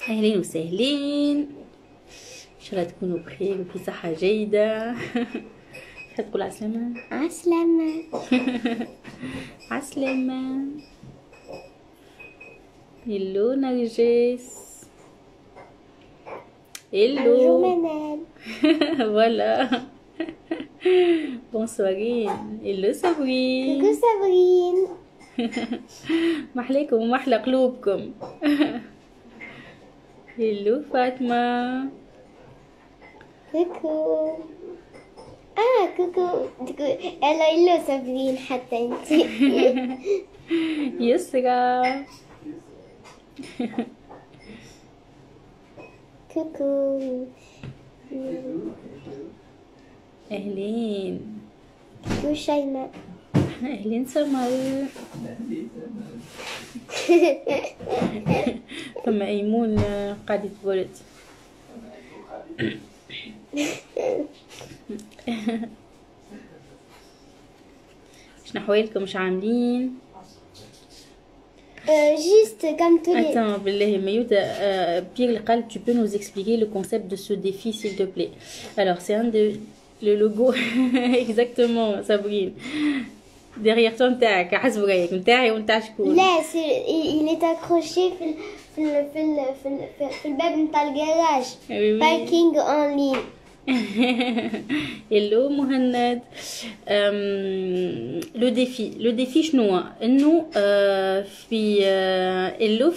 اهلين وسهلين، ان شاء الله تكونوا بخير وفي صحة جيدة. تحب تقول عسلامة؟ عسلامة. عسلامة. هلو نرجس. هلو منال. فوالا. بونسوارين. هلو صابرين. كوكو صابرين. محلاكم ومحلى قلوبكم. هلو فاطمة. كوكو. كوكو. هلو صابرين حتى انت. يسرا. كوكو. اهلين. كوكو شيماء. اهلين سمر. ثم ايمون قاعد يتولد. شنو حوالكم؟ مش عاملين؟ Juste comme tous les... Attends, بالله ميوتا, Pierre Lecal, tu peux nous expliquer le concept de ce défi, s'il te plaît? Alors, c'est un de... Le logo, exactement, Sabrine. Derrière toi, نتاعك حسب رايك نتاعي ونتاع شكون؟ لا il est accroché في الباب نتاع الجراج. Parking en ligne. Hello مهند. Le défi شنو هو؟ انه في hello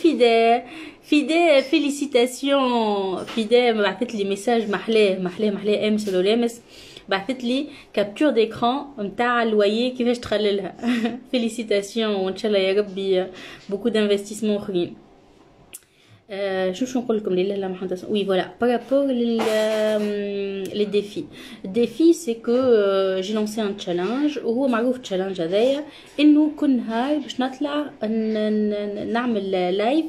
فيدا فيليسيتاسيون. فيدا بعثت لي ميساج محلاه امس ولا لامس، بعثت لي كابتور ديكران نتاع الويي كيفاش تخللها. فيليسيتاسيون وان شاء الله يا ربي بوكو دانفستيسمون اخرين. شو نقول لكم لله لا محمد رسول. وي فوالا بارابور لي ديفي. الديفي سي كو جي لونسي ان تشالنج، وهو معروف التشالنج هذايا انه كل نهار باش نطلع نعمل لايف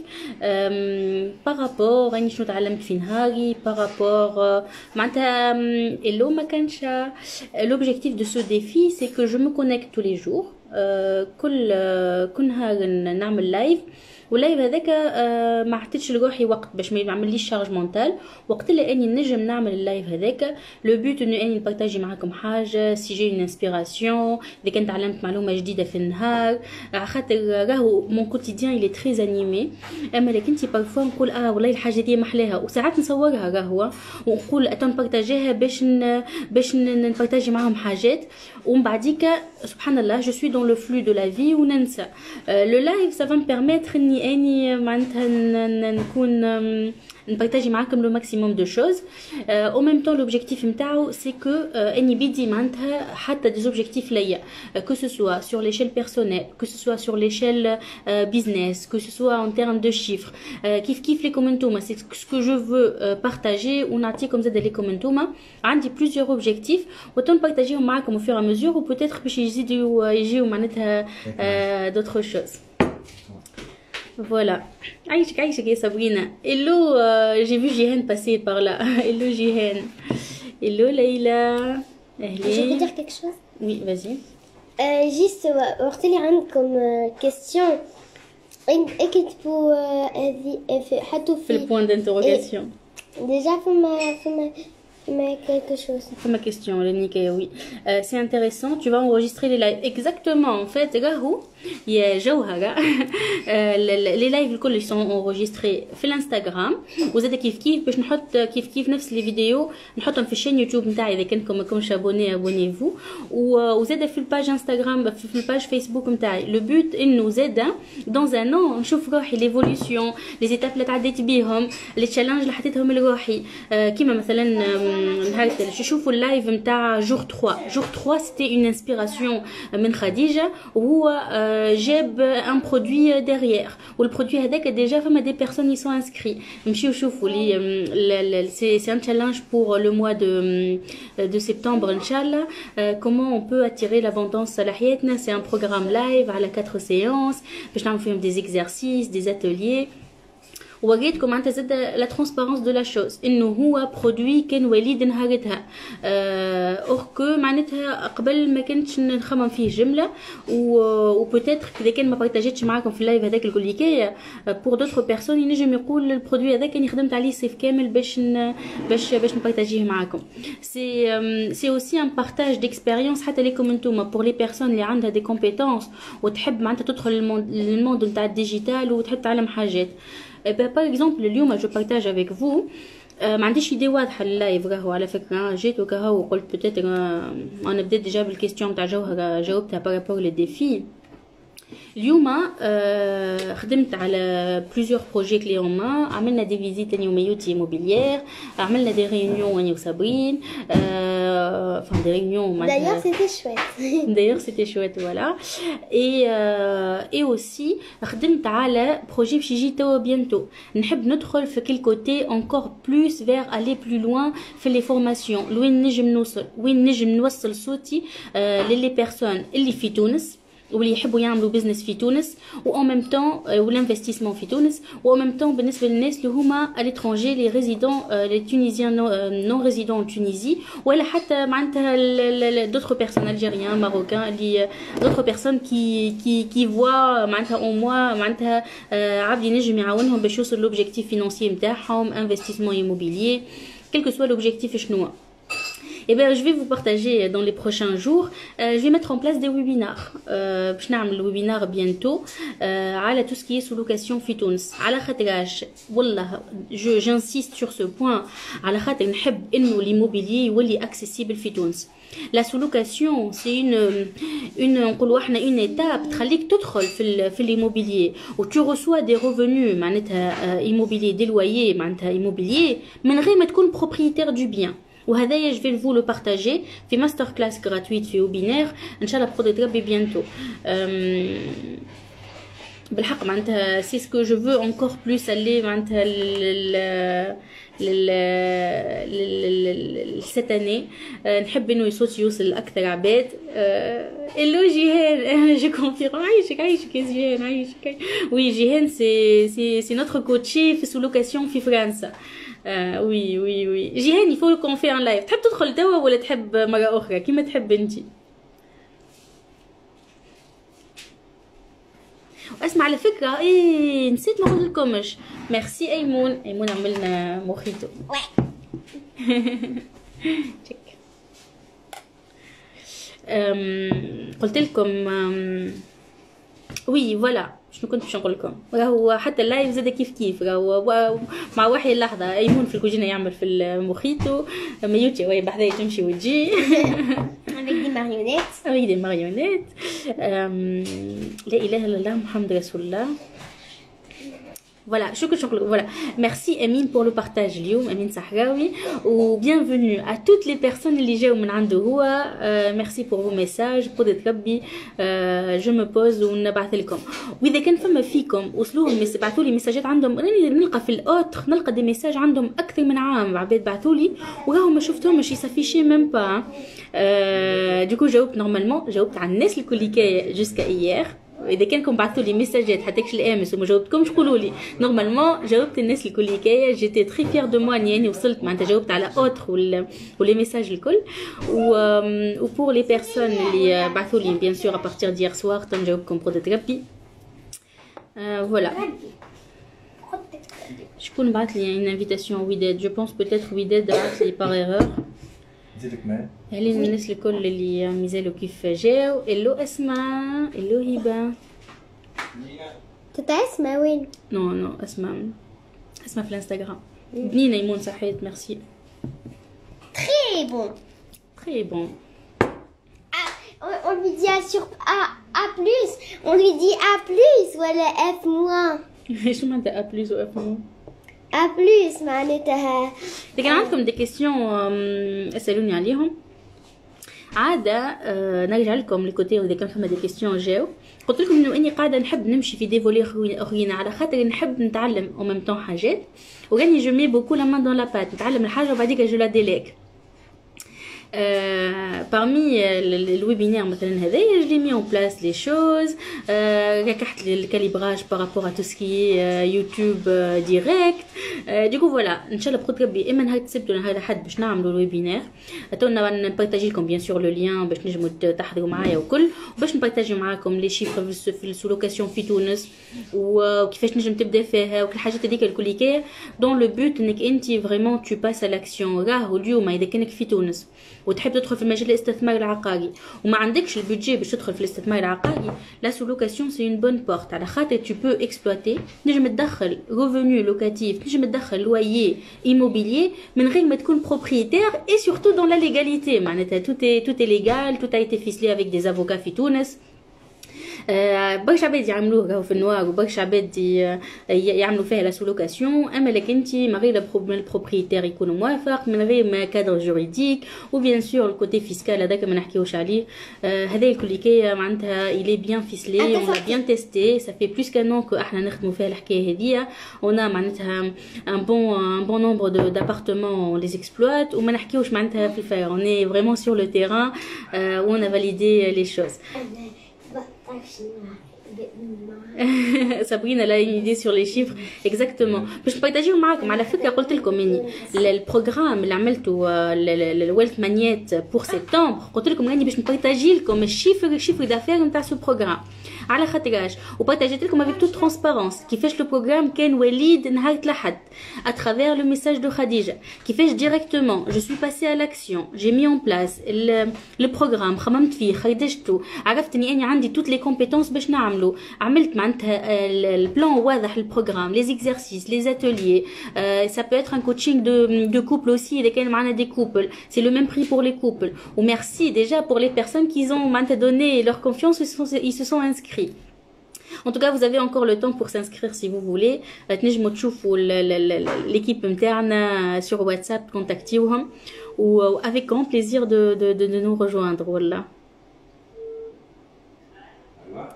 بارابور راني شنو تعلمت في نهاري، بارابور معناتها اللو ما كانش. لوبجيكتيف دو سو ديفي سي كو جو مو كونيكت تو لي جور، كل نهار نعمل لايف، واللايف هذاك ما حطيتش لروحي وقت باش ما يعمليش شارج مونتال. وقت اللي اني نجم نعمل اللايف هذاك لو بوت انه اني نبارطاجي معاكم حاجه، سي جي اون انسبيراسيون، اذا كنت تعلمت معلومه جديده في النهار، خاطر راهو مون كوتيديان اللي تري انيمي. اما لكن انت بارفوا نقول والله الحاجه دي محلاها، وساعات نصورها راهو ونقول اتم بارطاجيها باش نبارطاجي معاهم حاجات، ومن بعديك سبحان الله جو سوي دون لو فلو دو لا في وننسى. لو لايف سا فا مبيرميتر اني معناتها نكون نبارطاجي معاكم لو ماكسيموم دو شوز. او ميم طون لوبجيكتيف نتاعو سي كو اني بدي معناتها حتى دي زوبجيكتيف ليا، كو سو سوا سور ليشيل بيرسونيل، كو سو سوا سور ليشيل بيزنس، كو سو سوا ان تيرم دو شيفر، كيف ليكم نتوما سي سكو جو فو بارطاجي ونعطيكم زاد ليكم نتوما. عندي بليزيور اوبجيكتيف وتم بارطاجيهم معاكم او فور ا مزور، وبوتيتر باش يجيو معناتها دوطخ شوز. Voilà. عايشك يا صابرينا. Hello, j'ai vu Jihan passer par là. Hello Jihan. Hello Leïla. Je peux dire quelque chose? Oui, vas-y. Juste وقت اللي عندكم question اكتبوا حطوا في البوان d'interrogation. Déjà mais quelque chose. C'est ma question, Nika, oui. C'est intéressant, tu vas enregistrer les lives. Exactement, en fait, Rahou, il y a Jawhara. Les lives, ils sont enregistrés sur l'Instagram. Vous êtes kiff, باش نحط كيف نفس les vidéos نحطهم في الشين يوتيوب نتاعي إذا كنتم ماكمش abonnés abonnez-vous. وزاد في الباج انستغرام في الباج فيسبوك نتاعي. Le but إنه زاد dans un an نشوف روحي l'évolution، les étapes اللي تعديت بيهم، les challenges اللي حطيتهم لروحي. كيما مثلا نهار شوفوا اللايف نتاع جور 3 سيتي اون انسبيراسيون من خديجه، وهو جاب ان برودوي ديريير، والبرودوي هذاك ديجا فما دي بيرسون يسون انسكري. نمشيو شوفوا لي سي ان تشالنج بور لو موا دو سبتمبر ان شاء الله. كومون اون بو اتيري لابوندونس على حياتنا. سي ان بروغرام لايف على 4 سيونس باش نعملوا فيهم دي اكزرسيس دي اتيليي. وريتكم معناتها زاد لا ترونسبارونس دو لا شوز انه هو برودوي كان وليد نهارتها اور كو معناتها قبل ما كنتش نخمم فيه جمله و بوتيتر اذا كان ما بارطاجيتش معاكم في اللايف هذاك الكوليكيه بور دوطخ بيرسون ينجم يقول البرودوي هذاك كان خدمت عليه صيف كامل باش نبارطاجيه معاكم. سي اوسي ان بارطاج ديكسبيريونس حتى ليكم انتوما بور لي بيرسون اللي عندها دي كومبيتونس وتحب معناتها تدخل الموند نتاع الديجيتال وتحب تعلم حاجات. باغ اكزومبل اليوم جو بارطاج افيك فو ما عنديش ايدي واضحه لللايف راهو على فكره جيت وكهو وقلت بوتيتر انا بديت ديجا بالكيستيون تاع جوهره جاوبتها بارابور لي ديفي. اليوم خدمت على بليزيور بروجي كلي اون مان عملنا دي فيزيت اني وميوتي موبيليير عملنا دي ريونيون اني وصابرين enfin des réunions d'ailleurs c'était chouette d'ailleurs c'était chouette voilà et aussi خدمت على بروجي باش يجي توا بيانتو نحب ندخل في كل كوتي encore plus vers aller plus loin في لي فورماسيون وين نجم نوصل صوتي للي بيرسون اللي في تونس واللي يحبوا يعملوا بزنس في تونس و ان ميم طون والانفستيسمون في تونس و ان ميم طون بالنسبه للناس اللي هما الاترونجي لي ريزيدون لي تونيزيان نون ريزيدون تونيزي ولا حتى معناتها دوطخ بيرسون الجيريان ماروكان اللي دوطخ بيرسون كي فوا معناتها او موا معناتها عبد ينجم يعاونهم باش يوصل لوبجيكتيف فينانسيي نتاعهم انفستيسمون ايموبيليي كل كو سوا لوبجيكتيف شنو. Et bien, je vais vous partager dans les prochains jours. Je vais mettre en place des webinars. باش نعمل ويبينار bientôt على tout ce qui est sous-location في تونس. على خاطرش والله j'insiste sur ce point. على خاطر نحب إنه l'immobilier يولي accessible في تونس. La sous-location c'est نقولوا احنا une étape تخليك تدخل في l'immobilier و tu reçois des revenus معناتها immobilier des loyers معناتها immobilier من غير ما تكون propriétaire du bien. وهذايا je vais vous le partager في ماستر كلاس gratuite في ويبينار ان شاء الله بقدر ربي بيانتو. بالحق معناتها سي سكو جو فو انكور بلوس اللي معناتها سيت اني نحب انه صوتي يوصل لاكثر عباد. الو جيهان جو كونفيرم عايشك يا جيهان عايشك. وي جيهان سي نوتر كوتشي في سولوكاسيون في فرنسا. وي جيهان يفو كون في ان لايف تحب تدخل توا ولا تحب مره اخرى كيما تحب انت. واسمع على فكره نسيت ما قلت لكمش ميرسي ايمون عملنا موخيتو تشيك قلت لكم وي فوالا شنو كنت باش نقول لكم راهو حتى اللايف زاد كيف راهو مع وحي اللحظه ايمون في الكوجينه يعمل في الموخيتو ميوتي وهي بحذايا تمشي وتجي avec des marionnettes لا اله الا الله محمد رسول الله. Voilà, voilà. Merci Amine pour le partage اليوم Amine Sahraoui و bienvenue à toutes les personnes اللي جاوا من عنده هو. merci pour vos messages قدرة ربي je me pose ونبعث لكم. واذا كان فما فيكم وصلوهم بعثوا لي ميساجات عندهم راني نلقى في الاوتر نلقى دي ميساج عندهم اكثر من عام عباد بعثوا لي وراهم ما شفتهمش يسافيشي ميم با. دوكو جاوبت نورمالمون جاوبت على الناس الكل جوسكا ايير. اذا كانكم بعثوا لي ميساجات حتىكش الامس وما جاوبتكمش قولوا لي نورمالمون جاوبت الناس الكل حكايه. جيتي تري فيير دو موا اني وصلت معناتها جاوبت على اوتر ولي ميساج الكل و بور لي بيرسون اللي بعثوا لي بيان سور ا بارتير ديير سوار تنجاوبكم بقدرة ربي. فوالا شكون بعث لي ان انفيتاسيون وداد جو بونس بوتيتر وداد بعث لي باغ ايرور. زيدك معايا هل الناس الكل اللي مازالوا كيف جاو. الو اسماء الو هبه تتا اسماء وين؟ نو اسماء في الانستغرام. بنينه يمون صحيت ميرسي très bon. On lui dit A plus, on lui dit A plus ولا F moins. شو معناتها A plus و F moins؟ A plus معناتها إذا كان عندكم دي كيستيون اسألوني عليهم عادة. نرجع لكم لكوتي وإذا كان فما دي كيستيون جاو قلت لكم إنه إني قاعدة نحب نمشي في دي فولي أخرين على خاطر نحب نتعلم أو ميم طون حاجات وراني جو مي بوكو لا مان دون لا بات نتعلم الحاجة وبعديك جو لا ديليك. parmi le webinaire مثلا هذايا j'ai mis en place les choses ركحت le calibrage par rapport à tout ce qui est YouTube direct du coup voilà ان شاء الله بقدر ربي اما نهار السبت ولا نهار الاحد باش نعملوا الويبينير تونا نبارطاجي لكم بيان سور لو لين باش نجموا تحضروا معايا وكل وباش نبارطاجي معاكم لي شيفر في السولوكاسيون في تونس وكيفاش نجم تبدا فيها وكل الحاجات هذيك الكليكيه دون لو بوت انك انت فريمون تو باس ا لاكسيون راهو اليوم اذا كانك في تونس وتحب تدخل في مجال الاستثمار العقاري وما عندكش البودجي باش تدخل في الاستثمار العقاري لا سولوكاسيون سي اون بون بورت على خاطر tu peux exploiter نجم تدخل ريفوني لوكاتيف نجم تدخل لويي immobilier من غير ما تكون propriétaire et surtout dans la légalité معناتها tout est légal tout a été ficelé avec des avocats في تونس برشا عباد يعملوه راهو في النوار وبرشا عباد يعملوا فيها لا سولوكاسيون اما لك انت من غير البروبريتير يكون موافق من غير ما كادر جوريديك وبيان سور الكوتي فيسكال هذاك ما نحكيوش عليه هذا الكليكيه معناتها il est bien ficelé on l'a bien testé ça fait plus qu'un an que احنا نخدموا فيها الحكايه هذيا on a معناتها un bon nombre d'appartements on les exploite وما نحكيوش معناتها في الفاير on est vraiment sur le terrain où on a validé les choses Sabrina elle a une idée sur les chiffres exactement باش نبارطاجيو معاكم على فكره قلت لكم اني البروغرام اللي عملته الويلث مانيات بور سبتمبر قلت لكم اني باش نبارطاجي لكم الشيفر دافير نتاع سو بروغرام على خاطرش وبارطاجيت لكم افيك تو ترانسبارونس كيفاش لو بروغرام كان وليد نهار الاحد اترافير لو ميساج دو خديجه كيفاش ديريكتومون جو سوي باسي ا لاكسيون جي مي اون بلاس لو بروغرام خممت فيه خرجته عرفت اني انا عندي توت لي كومبيتونس باش نعملو عملت معناتها البلان واضح للبروغرام لي زيكزارسيس لي اتوليي ça peut être un coaching de couple aussi اذا كان معنا دي كوبل c'est le même prix pour les couples ou merci déjà pour les personnes qui ont maintenant donné leur confiance ils se sont inscrits. En tout cas, vous avez encore le temps pour s'inscrire si vous voulez. تنجموا تشوفوا l'équipe متاعنا sur WhatsApp, contactيوهم ou avec grand plaisir de nous rejoindre. Voilà.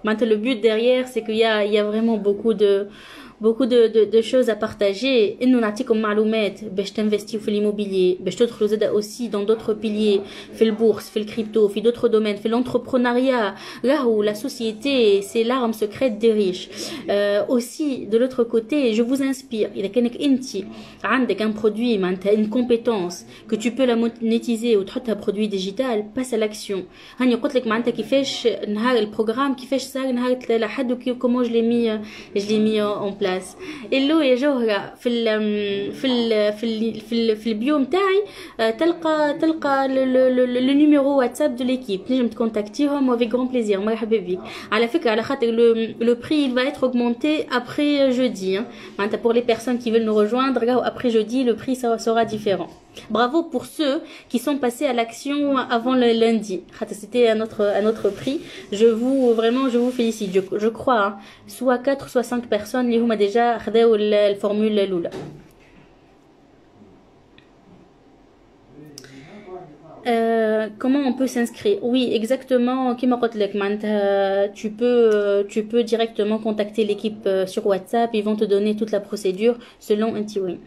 Maintenant, le but derrière, c'est qu'il y a vraiment beaucoup de choses à partager. Et nous نعطيكم معلومات باش تنفستيو في l'immobilier, باش تدخلوا زادا aussi dans d'autres piliers, في البورصة, في الكريبتو, في d'autres domaines, في l'entrepreneuriat. Là où la société, c'est l'arme secrète des riches. Aussi, de l'autre côté, je vous inspire. إذا كانك أنت عندك un produit, معناتها une compétence que tu peux la monétiser ou تحطها produit digital, passe à l'action. هاني قلت لك معناتها كيفاش نهار البروغرام كيفاش صار نهار الأحد وكيفاش je l'ai mis en place. اللو يا جوهرة في البيو متاعي تلقى لو نيميرو واتساب دو ليكيب نجم تكونتاكتيهم avec grand plaisir مرحبا بك على فكرة على خاطر le prix il va être augmenté après jeudi معناتها pour les personnes qui veulent nous rejoindre après jeudi le prix sera différent. Bravo pour ceux qui sont passés à l'action avant le lundi. C'était un autre prix. Je vous félicite. Je crois soit 4 soit 5 personnes qui ont déjà خداو الفورمول الأولى. Comment on peut s'inscrire? Oui, exactement. Qui m'a dit, tu peux directement contacter l'équipe sur WhatsApp. Ils vont te donner toute la procédure selon un tiwi.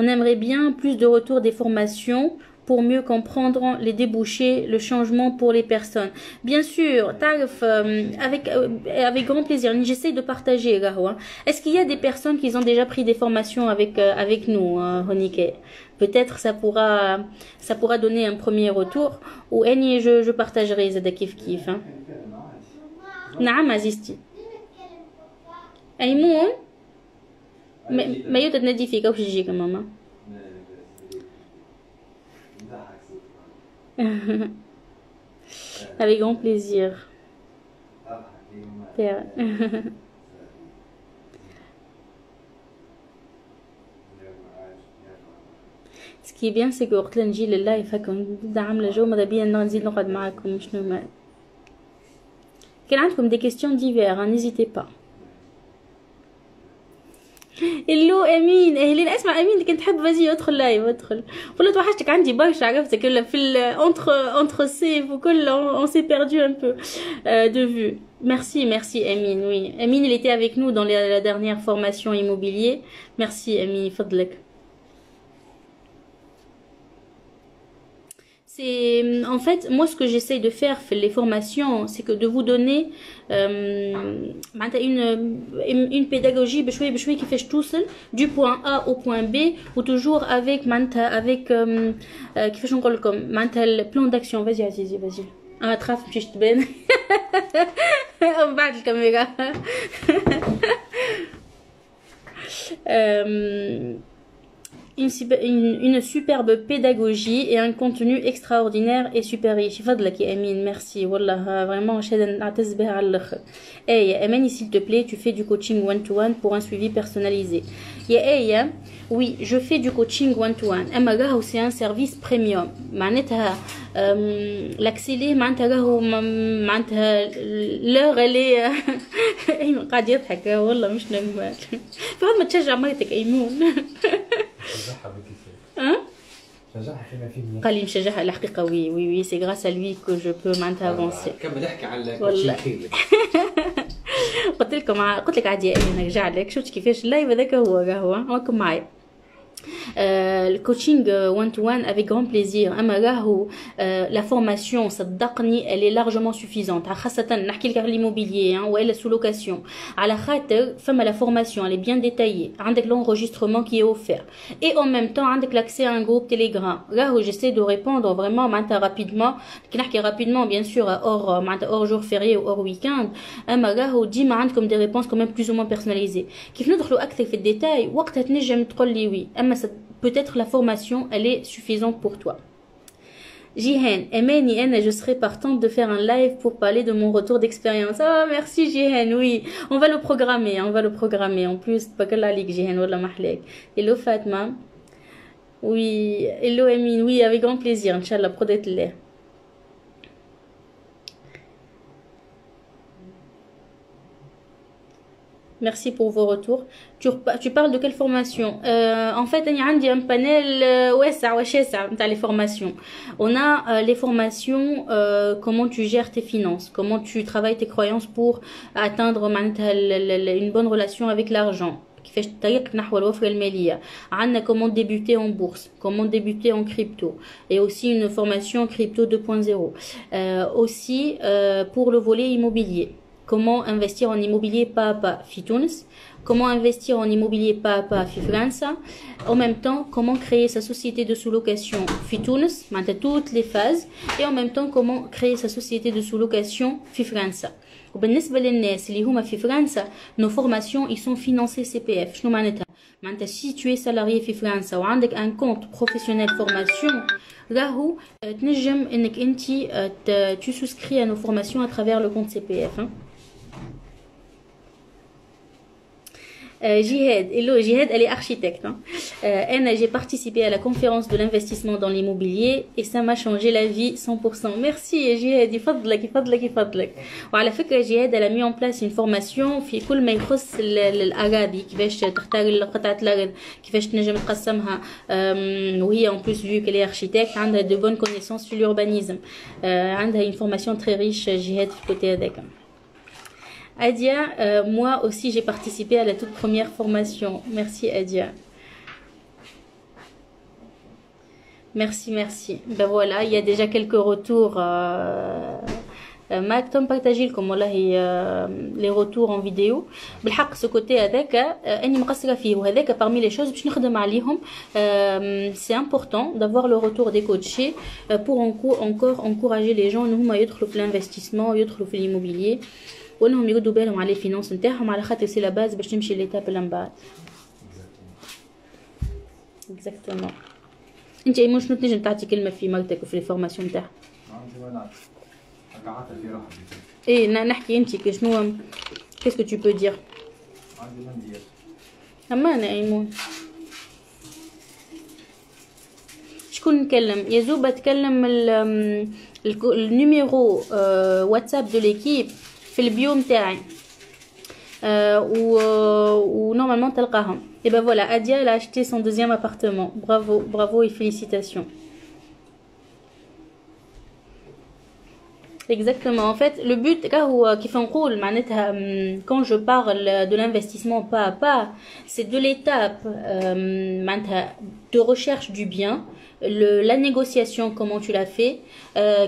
On aimerait bien plus de retour des formations pour mieux comprendre les débouchés, le changement pour les personnes. Bien sûr, Tarif, avec grand plaisir. J'essaie de partager. Est-ce qu'il y a des personnes qui ont déjà pris des formations avec nous, Honike? Peut-être ça pourra donner un premier retour. Ou je partagerai Zada Kif Kif. Naam Azisti. Aïmoun? ما يتنادي فيك أو شيء كمان avec grand plaisir. Ce qui est bien c'est que وقت نجي لللايف هكا نبدا عامله جو ماذا بيا نزيد نقعد معاكم شنو ما كان عندكم des questions diverses n'hésitez pas. اللو امين اهلين اسمع امين كنت تحب فازي ادخل لايف ادخل قلت وحشتك عندي برشا عرفتك في entre سيف وكل on s'est perdu un peu de vue. Merci Amine. Oui, Amine il était avec nous dans la dernière formation immobilier. Merci Amine, فضلك. C'est en fait moi ce que j'essaye de faire les formations, c'est que de vous donner une pédagogie بشوي كيفاش توصل du point A au point B ou toujours avec كيفاش نقول لكم معناتها le plan d'action. Vas-y عزيزي vas-y. تخاف مشيش تبان من بعد الكاميرا. Une superbe pédagogie et un contenu extraordinaire et super riche. Fadlak ya Amine, merci. Wallah, vraiment, شهادة نعتز بها على الآخر. يا Amine, s'il te plaît, tu fais du coaching one-to-one pour un suivi personnalisé. يا oui, je fais du coaching one-to-one. أما راهو c'est un service premium. معناتها l'accès ليه معناتها راهو معناتها l'heure elle est قاعد يضحك والله مش نورمال. فهذا ما تشجع مرتك أيمون. شجعها فيما فيه. قال لي مشجعها الحقيقة وي سي غراس ا لوي كو جو بو معناتها افونسي. كمل احكي على الكوتشينغ خيرك. قلت لك عادي انا نرجع لك شفت كيفاش اللايف هذاك هو راكم معايا. Le coaching one-to-one avec grand plaisir. أما راهو la formation صدقني elle est largement suffisante. خاصة نحكي لك على l'immobilier وإلا sous location. على خاطر فما la formation elle est bien détaillée. عندك l'enregistrement qui est offert. Et en même temps عندك l'accès à un groupe Telegram. راهو j'essaie de répondre vraiment معناتها rapidement. كي نحكي rapidement bien sûr hors معناتها hors jour férié ou hors week-end. أما راهو ديما عندكم des réponses quand même plus ou moins personnalisées. كيف ندخلوا أكثر في الديتاي وقتها تنجم تقول لي oui. Peut-être la formation, elle est suffisante pour toi. Jihen, Emeni, je serai partante de faire un live pour parler de mon retour d'expérience. Ah, merci Jihen, oui. On va le programmer. En plus, Bakala Lik Jihen, Wallah Mahlek. Hello Fatma. Oui, hello Emine, oui, avec grand plaisir. Inch'Allah, prodet-le. Merci pour vos retours. Tu parles de quelle formation? En fait, il y a un panel dans les formations. On a les formations comment tu gères tes finances, comment tu travailles tes croyances pour atteindre une bonne relation avec l'argent. كيفاش طريق نحو الوفرة المالية. عندنا comment débuter en bourse, comment débuter en crypto et aussi une formation crypto 2.0. Aussi pour le volet immobilier. Comment investir en immobilier pas à pas في تونس, comment investir en immobilier pas à pas في فرنسا, en même temps comment créer sa société de sous-location في تونس, معناتها toutes les phases, et en même temps comment créer sa société de sous-location في فرنسا. وبالنسبة للناس اللي هما في فرنسا nos formations ils sont financés CPF. شنو معناتها؟ معناتها si tu es salarié في فرنسا وعندك un compte professionnel formation راهو تنجم انك انتي tu souscris à nos formations à travers le compte CPF. Jihad, hello, Jihad, elle est architecte. J'ai participé à la conférence de l'investissement dans l'immobilier et ça m'a changé la vie 100%. Merci Jihad, يفضلك. وعلى فكرة Jihad, elle a mis en place une formation في كل ما يخص الأراضي, كيفاش تختار قطعة الأرض, كيفاش تنجم تقسمها, وهي en plus vu qu'elle est architecte, عندها de bonnes connaissances sur l'urbanisme. عندها une formation très riche Jihad في côté هذاك. Adia, moi aussi j'ai participé à la toute première formation. Merci Adia. Merci. Ben voilà, il y a déjà quelques retours. ماكتم بارتاجي لكم والله les retours en vidéo. بالحق ce côté هذاك اني مقصره فيه, وهذاك parmi les choses باش نخدم عليهم. C'est important d'avoir le retour des coachés pour encore encourager les gens انهم يدخلوا في l'investissement, يدخلوا في l'immobilier. وانهم يردوا بالهم على الفينانس نتاعهم على خاطر سي لا باز باش تمشي ليتاب اللي من بعد. اكزاكتومون. انت ايمون شنو تنجم تعطي كلمه في مرتك وفي الفورماسيون نتاعها؟ عندي وانا قعدت في روحي. ايه نحكي انت شنو كيسكو تو بو دير؟ عندي ما ندير. اما انا ايمون شكون نكلم؟ يا زوبه تكلم النيميرو واتساب دو ليكيب في البيو نتاعي ونورمالمون تلقاهم. Et ben voilà, Adia elle a acheté son deuxième appartement. Bravo et félicitations. Exactement. En fait, le but, quand je parle de l'investissement pas à pas, c'est de l'étape de recherche du bien, la négociation, comment tu l'as fait,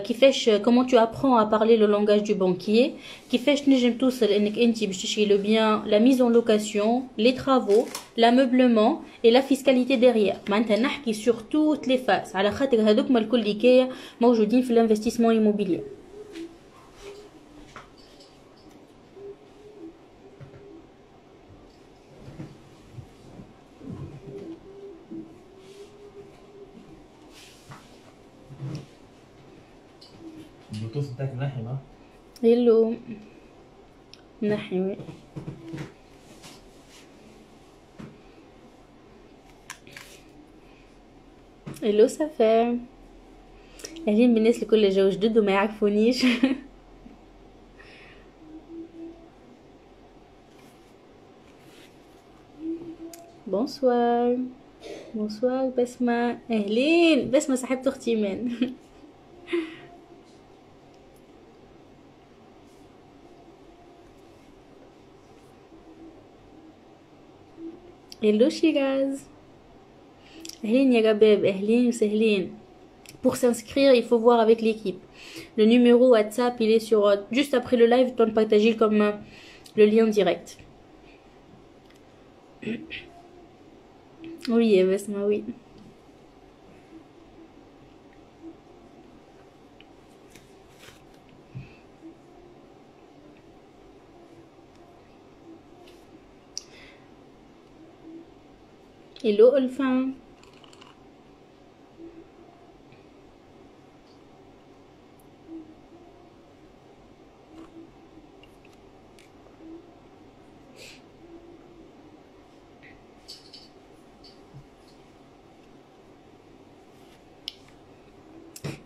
qui fait comment tu apprends à parler le langage du banquier, qui fait le bien, la mise en location, les travaux, l'ameublement et la fiscalité derrière. Maintenant, نحكي sur toutes les phases. على خاطر هذوك الكل اللي كاية موجودين في l'investissement immobilier. البلوتوث نتاعك منحي ما؟ Hello. منحي وي. Hello ça fait. قاعدين بالناس الكل جاو جدد وما يعرفونيش. بونسوار. بونسوار بسمة. أهلين بسمة صاحبة أختي من. Hello Shiraz. أهلين يا رباب أهلين وسهلين. Pour s'inscrire, il faut voir avec l'équipe. Le numéro WhatsApp, il est sur juste après le live, tu peux partager comme le lien direct. Oui, Basma, oui. Hello Olfin.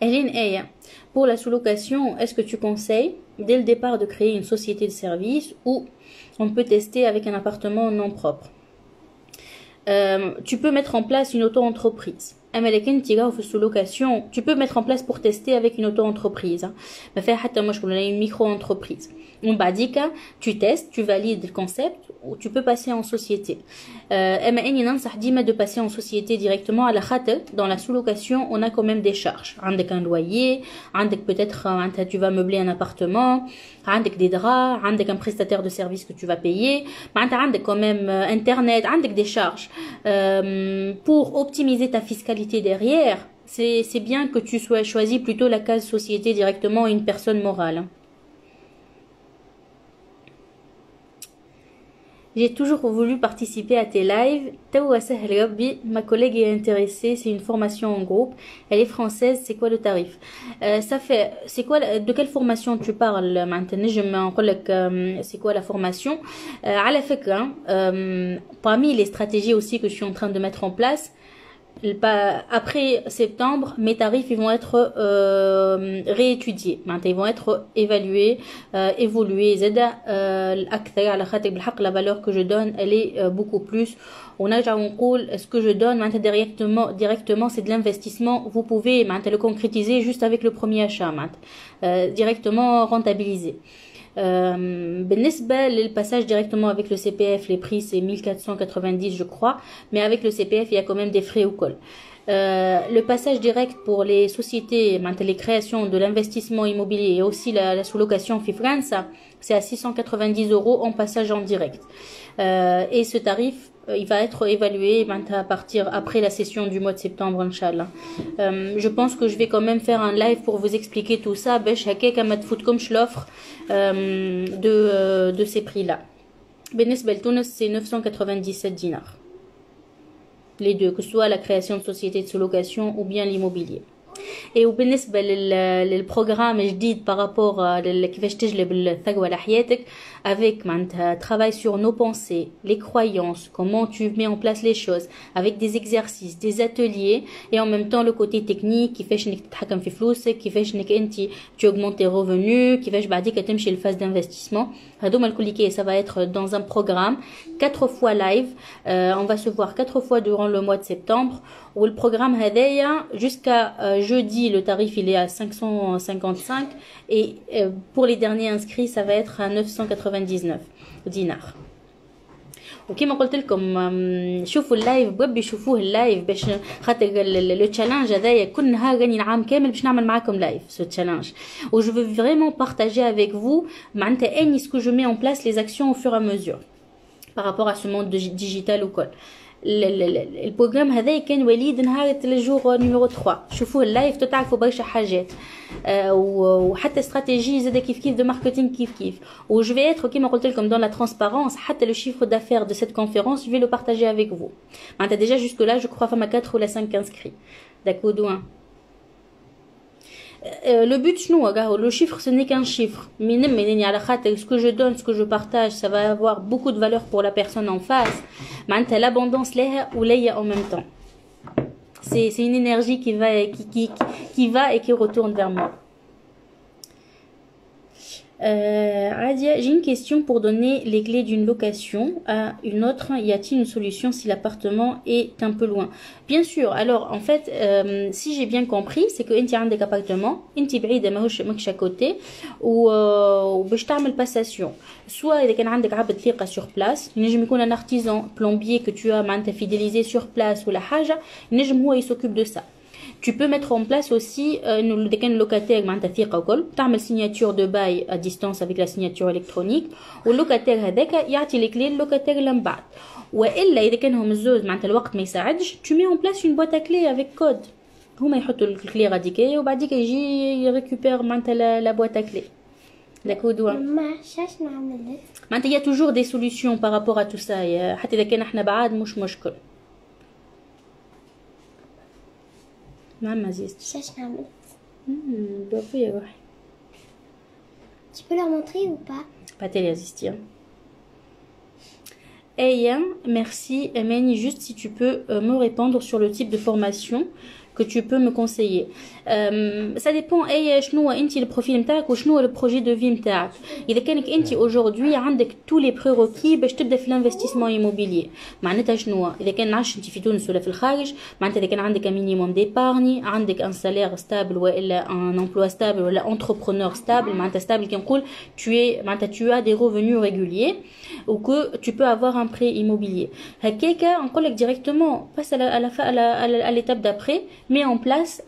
Eline Eya, pour la sous-location, est-ce que tu conseilles dès le départ de créer une société de service ou on peut tester avec un appartement non propre? Tu peux mettre en place une auto-entreprise. Sous-location, tu peux mettre en place pour tester avec une auto-entreprise. Mais faire une micro-entreprise. Tu testes, tu valides le concept ou tu peux passer en société. De passer en société directement à la khate. Dans la sous-location, on a quand même des charges. Un loyer, peut-être tu vas meubler un appartement, des draps, un prestataire de service que tu vas payer, quand même internet, des charges. Pour optimiser ta fiscalité derrière, c'est bien que tu sois choisi plutôt la case société directement une personne morale. J'ai toujours voulu participer à tes lives. Ma collègue est intéressée, c'est une formation en groupe. Elle est française, c'est quoi le tarif? C'est quoi, de quelle formation tu parles maintenant? C'est quoi la formation? À la fait, parmi les stratégies aussi que je suis en train de mettre en place, après septembre, mes tarifs ils vont être réétudiés. Ils vont être évalués, évolués. La valeur que je donne, elle est beaucoup plus. Ce que je donne directement, c'est de l'investissement. Vous pouvez le concrétiser juste avec le premier achat, directement rentabiliser. Le passage directement avec le CPF, les prix c'est 1490 je crois, mais avec le CPF il y a quand même des frais au col. Le passage direct pour les sociétés, les créations de l'investissement immobilier et aussi la sous-location FIFRANS, c'est à 690 € en passage en direct. Et ce tarif, il va être évalué à partir après la session du mois de septembre, Inch'Allah. Je pense que je vais quand même faire un live pour vous expliquer tout ça. Comme je l'offre de ces prix-là. Benesbel Tunis, c'est 997 dinars. Les deux, que ce soit la création de société de sous-location ou bien l'immobilier. Et وبالنسبه للبروغرام جديد par rapport كيفاش تجلب الثروه لحياتك avec معناتها travail sur nos pensées, les croyances, comment tu mets en place les choses avec des exercices, des ateliers et en même temps le côté technique كيفاش انك تتحكم في فلوسك كيفاش انك انت tu augmentes tes revenus كيفاش بعديك تمشي للفاز d'investissement هذوما الكل ça va être dans un programme 4 fois live. On va se voir 4 fois durant le mois de septembre. Ou le programme هذايا jusqu'à jeudi, le tarif il est à 555 et pour les derniers inscrits, ça va être à 999 dinars. وكما قلت لكم شوفوا اللايف بوبي شوفوه اللايف باش خاطر لو تشالنج هذايا كل نهار راني العام كامل باش نعمل معاكم لايف سو تشالنج و جو فو فريمون بارطاجي افيك فو معناتها اني سكو جو مي اون بلاس لي اكسيون au fur et à mesure par rapport à ce monde digital وكل البروغرام هذا كان وليد نهار الجور نيميرو 3 شوفوه اللايف تعرفوا برشا حاجات وحتى استراتيجي زاد كيف دو ماركتينغ كيف و جو في اتر كيما قلت لكم dans la transparence حتى le chiffre d'affaires de cette conférence je vais le partager avec vous معناتها déjà jusque là je crois فما 4 ou 5 inscrits d'accord douin. Le but le chiffre ce n'est qu'un chiffre mais ce que je donne, ce que je partage ça va avoir beaucoup de valeur pour la personne en face l'abondance en même temps c'est une énergie qui va et qui retourne vers moi. Radia, j'ai une question pour donner les clés d'une location à une autre. Y a-t-il une solution si l'appartement est un peu loin? Bien sûr. Alors, en fait, si j'ai bien compris, c'est que tu as des appartements, tu es à côté, ou tu as une passation. Soit il y a des gens sur place, il y a un artisan plombier que tu as fidélisé sur place ou la haja, il s'occupe de ça. Tu peux mettre en place aussi des locataires tu as une signature de bail à distance avec la signature électronique ou le locataire هذاك يعطي les clés locataire اللي من بعد والا اذا كان هم الزوز معناتها الوقت ما يساعدش tu mets en place une boîte à clés avec code هما يحطوا الكلي غاديك وبعديك يجي يريكوبير معناتها la boîte à clés d'accord دوا ما شاش نعمل معناتها il y a toujours des solutions par rapport à tout ça حتى اذا كان احنا بعاد مش مشكل. Maman ziste. Ça, je n'aime pas. Tu peux leur montrer ou pas? Pas télé assistir. Eya, merci. Emeni, juste si tu peux me répondre sur le type de formation que tu peux me conseiller. Ça dépend شنو انت البروفيل نتاعك وشنو le projet de vie نتاعك. اذا كانك انت aujourd'hui عندك tous les prérequis باش تبدا في l'investissement immobilier. معناتها شنو اذا كان عايش انت في تونس ولا في الخارج معناتها اذا كان عندك un minimum d'épargne عندك un salaire stable والا un emploi stable ولا entrepreneur stable معناتها stable كي نقول tu as des revenus réguliers ou que tu peux avoir un prêt immobilier. هكاكا نقول لك directement passe à l'étape d'après met en place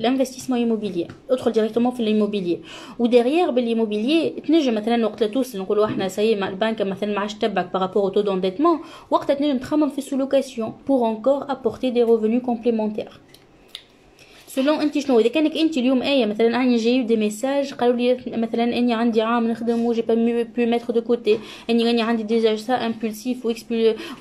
l'investissement immobilier ادخل directement في l'immobilier ودريير بالimmobilier تنجم مثلا وقت لا توصل نقولوا احنا سي مع البنك مثلا ما عادش تبعك par rapport au taux d'endettement وقتها تنجم تخمم في sous-location pour encore apporter des revenus complémentaires. سولون انت شنو اذا كانك انت اليوم مثلا اني جايب دي ميساج قالوا لي مثلا اني عندي عام نخدم وجي با بو ميتر دو كوتي اني عندي ديجا سا امبولسيف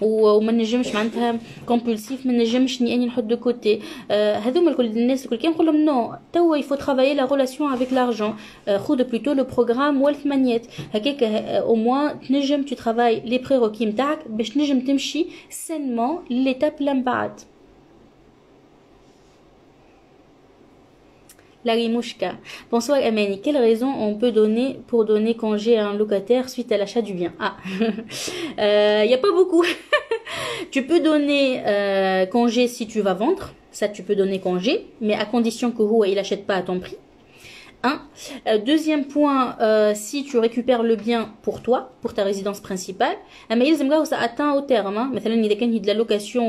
وما نجمش معناتها كومبولسيف ما نجمش اني نحط دو كوتي هذوما الكل الناس الكل كي نقول لهم نو توا يفو ترافايي لا ريلاسيون افيك لارجون خذ بلوتو لو بروغرام والثمانيات هكاك او موان تنجم tu travailles les prérequis نتاعك باش تنجم تمشي سينمون ليتاب لمن بعد. La Rimouchka. Bonsoir Amani. Quelle raison on peut donner pour donner congé à un locataire suite à l'achat du bien? Ah, y a pas beaucoup. Tu peux donner congé si tu vas vendre. Ça, tu peux donner congé, mais à condition que il achète pas à ton prix. Deuxième point, si tu récupères le bien pour toi, pour ta résidence principale, mais ça atteint au terme. مثلا إذا كان de la location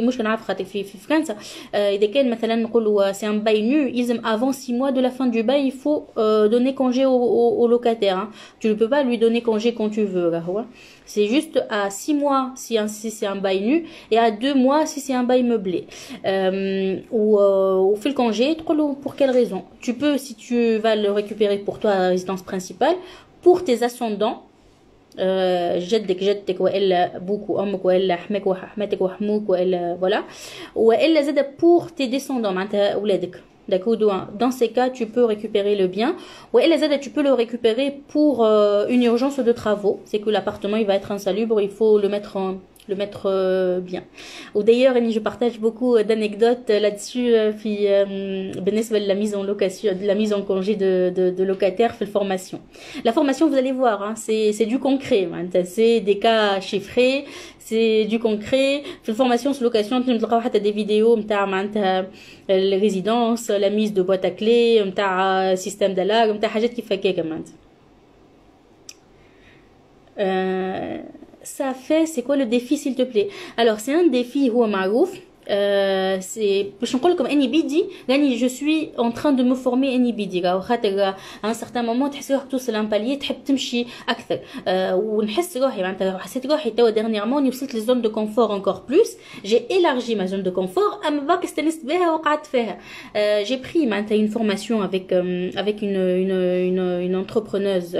مش كنعرف خاطر في فرنسا إذا كان مثلا نقولوا c'est un bail nu, avant 6 mois de la fin du bail, il faut donner congé au locataire. Tu ne peux pas lui donner congé quand tu veux. C'est juste à 6 mois si c'est un bail nu et à 2 mois si c'est un bail meublé. Ou fait le congé, pour quelle raison? Tu peux, si tu vas le récupérer pour toi à la résidence principale, pour tes ascendants, جدك والا ابوك وامك والا حماك وحماتك وحموك والا voilà والا زاد pour tes descendants معناتها اولادك. D'accord, dans ces cas, tu peux récupérer le bien. Ou tu peux le récupérer pour une urgence de travaux. C'est que l'appartement il va être insalubre, il faut le mettre le mettre bien. Ou d'ailleurs, je partage beaucoup d'anecdotes là-dessus بالنسبة la mise en location, la mise en congé de locataires في formation. La formation, vous allez voir, hein, c'est du concret, c'est des cas chiffrés, c'est du concret. في الفورماسيون في لوكاسيون تلقاو حتى des vidéos نتاع معناتها الريزيدونس، la mise de boîte à clé نتاع système d'alarme نتاع حاجات كيف هكاك معناتها. Ça fait, c'est quoi le défi s'il te plaît? Alors c'est un défi هو معروف. C'est باش نقول لكم اني بدي لاني جو سوي اون تران دو مو فورمي اني بدي راهو خاطر ان سارتان مومون تحس روحك توصل ان بالي تحب تمشي اكثر ونحس روحي معناتها حسيت روحي توا ديرنييرمون وصلت للزون دو كونفور انكور بلوس جي élargi ma zone de confort اما باقي استانست بها وقعدت فيها جي بري معناتها une formation avec une entrepreneuse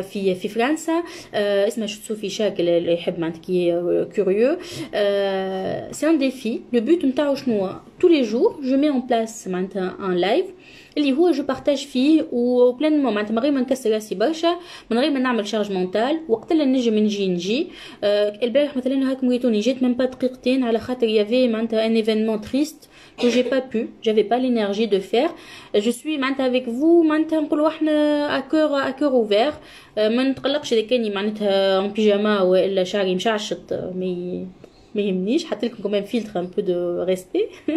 في فرنسا اسمها صوفي شاكل اللي يحب معناتها كي كوريو c'est un défi. Le but نتاعو شنو tous les jours je mets en place معناتها un live اللي هو جو بارتاج فيه وبلانمون معناتها من غير ما نكسر راسي برشا من غير ما نعمل شارج مونتال وقت اللي نجم نجي البارح مثلا هاكم ريتوني جيت même pas دقيقتين على خاطر يافي معناتها un événement triste que j'ai pas pu, j'avais pas l'énergie de faire. Je suis معناتها avec vous معناتها نقولوا احنا à cœur ouvert. ما نتقلقش اذا كاني معناتها en pyjama ولا شعري مشعشط ما يهمنيش حط لكم كمان فيلتر un peu de respect.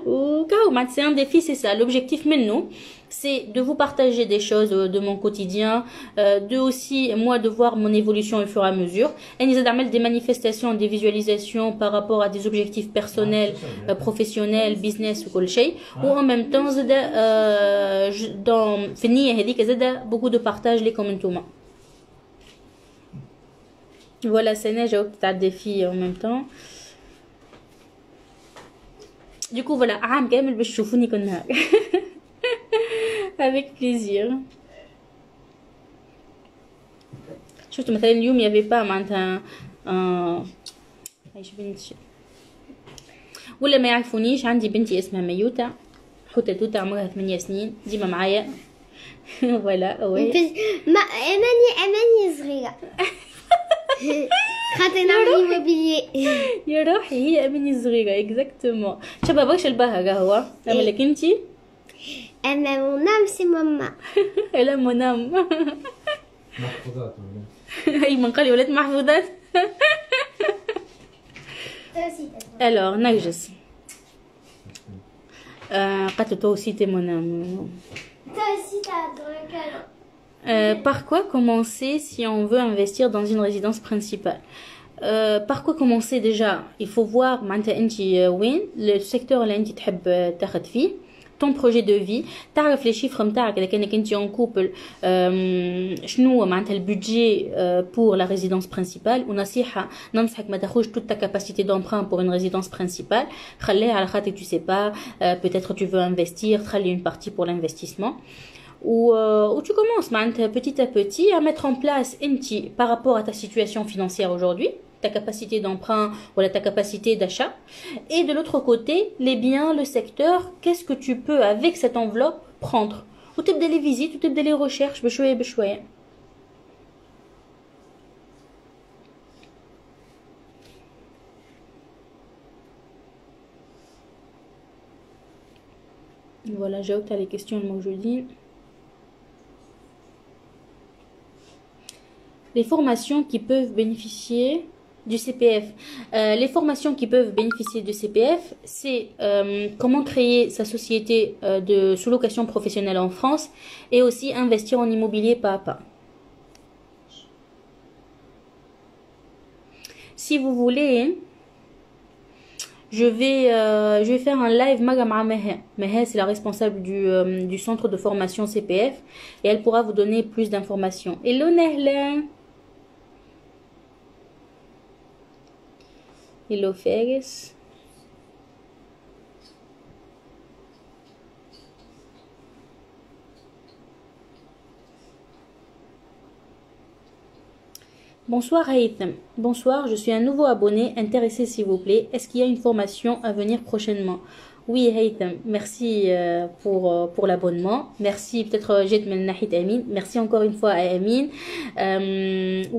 وكاو معناتها c'est un défi, c'est ça l'objectif منه, c'est de vous partager des choses de mon quotidien, de aussi moi de voir mon évolution au fur et à mesure. Et nous avons des manifestations, des visualisations par rapport à des objectifs personnels, professionnels, business ou كل شيء. Ou en même temps dans في النية هذيك زاد beaucoup de partage les commentaires. Voilà, c'est neige, j'ai un défi en même temps. Du coup, voilà, عام كامل باش تشوفوني كل نهار. Avec plaisir. شفت مثلا اليوم يافي با معناتها ايش بنتي ولا ما يعرفونيش, عندي بنتي اسمها ميوتا حوتة توتا عمرها 8 سنين ديما معايا. فوالا وي ما اماني صغيرة خاطر نعمل ايموبيلي يا روحي هي اماني صغيرة اكزاكتومون شبه برشا البهر هو اما لك انتي اما مونام سي ماما لا مونام محفوظات اي من قال ولاد محفوظات. alors نرجس قالت له aussi t'es mon âme. Toi aussi t'as adoré câlin. Par quoi commencer si on veut investir dans une résidence principale? Par quoi commencer déjà? Il faut voir معناتها انت وين le secteur اللي انت تحب تاخذ فيه, ton projet de vie, تعرف les chiffres نتاعك اذا كانك انت en couple, شنو معناتها البودجي pour la résidence principale. ونصيحة ننصحك ما تاخذش toute ta capacité d'emprunt pour une résidence principale, خليها على خاطر tu sais pas, peut-être tu veux investir, تخلي une partie pour l'investissement. Où tu commences petit à petit à mettre en place par rapport à ta situation financière aujourd'hui, ta capacité d'emprunt ou ta capacité d'achat, et de l'autre côté les biens, le secteur, qu'est-ce que tu peux avec cette enveloppe prendre, ou تبدا les visites ou تبدا les recherches بشوية بشوية. Voilà, j'ai opté à les questions aujourd'hui. Les formations qui peuvent bénéficier du CPF. Les formations qui peuvent bénéficier du CPF, c'est comment créer sa société de sous-location professionnelle en France et aussi investir en immobilier pas à pas. Si vous voulez, je vais faire un live مع مها. Meha, c'est la responsable du centre de formation CPF et elle pourra vous donner plus d'informations. Hello Nehla. Hello Ferris. Bonsoir Haïtem. Bonsoir, je suis un nouveau abonné intéressé s'il vous plaît. Est-ce qu'il y a une formation à venir prochainement? Oui, Haytham, merci pour l'abonnement. Merci, peut-être j'ai de Nahid Amin. Merci encore une fois à Amin.